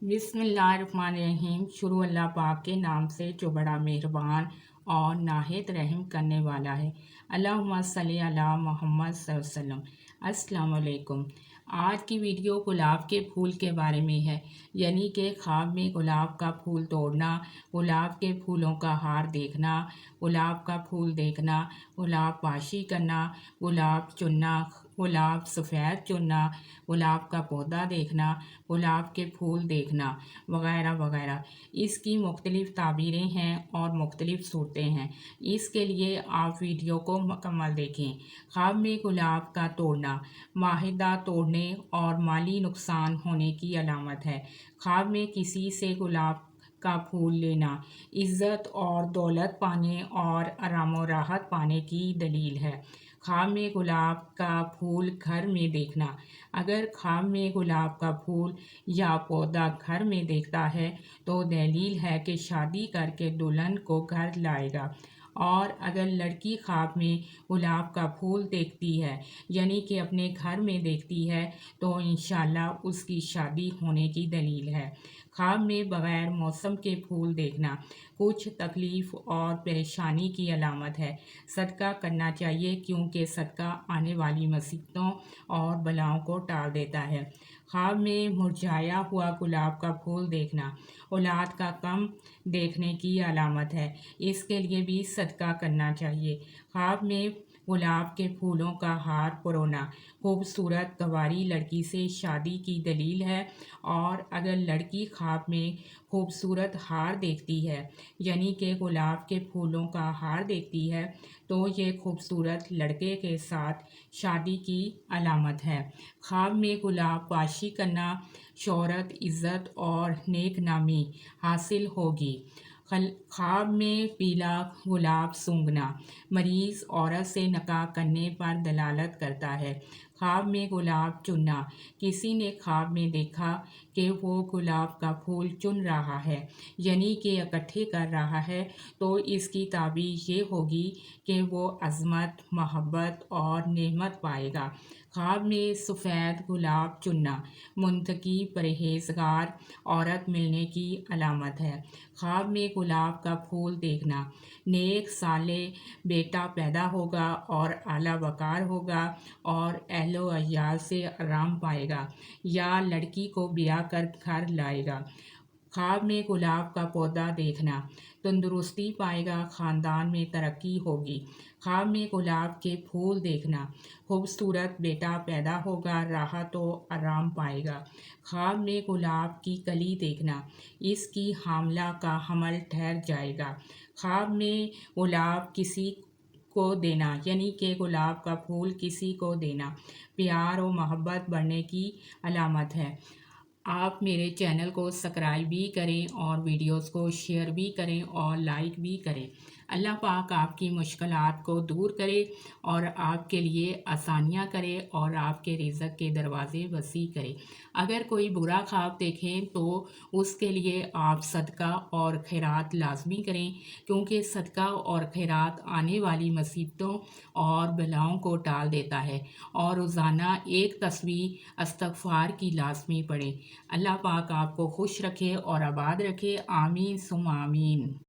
بسم اللہ الرحمن الرحیم۔ شروع اللہ پاک کے نام سے جو بڑا مہربان اور نہایت رحم کرنے والا ہے۔ اللہم صلی علی محمد صلی اللہ علیہ وسلم۔ السلام علیکم۔ آج کی ویڈیو گلاب کے پھول کے بارے میں ہے، یعنی کہ خواب میں گلاب کا پھول توڑنا، گلاب کے پھولوں کا ہار دیکھنا، گلاب کا پھول دیکھنا، گلاب پاشی کرنا، گلاب چننا، گلاب سفید چننا، گلاب کا پودا دیکھنا، گلاب کے پھول دیکھنا وغیرہ وغیرہ۔ اس کی مختلف تعبیریں ہیں اور مختلف صورتیں ہیں۔ اس کے لیے آپ ویڈیو کو مکمل دیکھیں۔ خواب میں گلاب کا توڑنا معاہدہ توڑنے اور مالی نقصان ہونے کی علامت ہے۔ خواب میں کسی سے گلاب کا پھول لینا عزت اور دولت پانے اور آرام و راحت پانے کی دلیل ہے۔ خواب میں گلاب کا پھول گھر میں دیکھنا۔ اگر خواب میں گلاب کا پھول یا پودا گھر میں دیکھتا ہے تو دلیل ہے کہ شادی کر کے دلہن کو گھر لائے گا، اور اگر لڑکی خواب میں گلاب کا پھول دیکھتی ہے، یعنی کہ اپنے گھر میں دیکھتی ہے، تو انشاءاللہ اس کی شادی ہونے کی دلیل ہے۔ خواب میں بغیر موسم کے پھول دیکھنا کچھ تکلیف اور پریشانی کی علامت ہے۔ صدقہ کرنا چاہیے، کیونکہ صدقہ آنے والی مصیبتوں اور بلاؤں کو ٹال دیتا ہے۔ خواب میں مرجھایا ہوا گلاب کا پھول دیکھنا اولاد کا کم دیکھنے کی علامت ہے۔ اس کے لیے بھی صدقہ کرنا چاہیے۔ خواب میں گلاب کے پھولوں کا ہار پرونا خوبصورت گنواری لڑکی سے شادی کی دلیل ہے، اور اگر لڑکی خواب میں خوبصورت ہار دیکھتی ہے، یعنی کہ گلاب کے پھولوں کا ہار دیکھتی ہے، تو یہ خوبصورت لڑکے کے ساتھ شادی کی علامت ہے۔ خواب میں گلاب پاشی کرنا شہرت، عزت اور نیک نامی حاصل ہوگی۔ خواب میں پیلا گلاب سونگھنا مریض عورت سے نکاح کرنے پر دلالت کرتا ہے۔ خواب میں گلاب چننا کسی نے خواب میں دیکھا کہ وہ گلاب کا پھول چن رہا ہے، یعنی کہ اکٹھے کر رہا ہے، تو اس کی تعبیر یہ ہوگی کہ وہ عظمت، محبت اور نعمت پائے گا۔ خواب میں سفید گلاب چننا منطقی، پرہیزگار عورت ملنے کی علامت ہے۔ خواب میں گلاب کا پھول دیکھنا نیک صالح بیٹا پیدا ہوگا اور اعلیٰ وقار ہوگا اور اہل و عیال سے آرام پائے گا، یا لڑکی کو بیاہ کر گھر لائے گا۔ خواب میں گلاب کا پودا دیکھنا تندرستی پائے گا، خاندان میں ترقی ہوگی۔ خواب میں گلاب کے پھول دیکھنا خوبصورت بیٹا پیدا ہوگا، راحت و آرام پائے گا۔ خواب میں گلاب کی کلی دیکھنا اس کی حاملہ کا حمل ٹھہر جائے گا۔ خواب میں گلاب کسی کو دینا، یعنی کہ گلاب کا پھول کسی کو دینا پیار و محبت بڑھنے کی علامت ہے۔ آپ میرے چینل کو سبسکرائب بھی کریں اور ویڈیوز کو شیئر بھی کریں اور لائک بھی کریں۔ اللہ پاک آپ کی مشکلات کو دور کرے اور آپ کے لیے آسانیاں کرے اور آپ کے رزق کے دروازے وسیع کرے۔ اگر کوئی برا خواب دیکھیں تو اس کے لیے آپ صدقہ اور خیرات لازمی کریں، کیونکہ صدقہ اور خیرات آنے والی مصیبتوں اور بلاؤں کو ٹال دیتا ہے، اور روزانہ ایک تسبیح استغفار کی لازمی پڑھیں۔ اللہ پاک آپ کو خوش رکھے اور آباد رکھے، آمین ثم آمین۔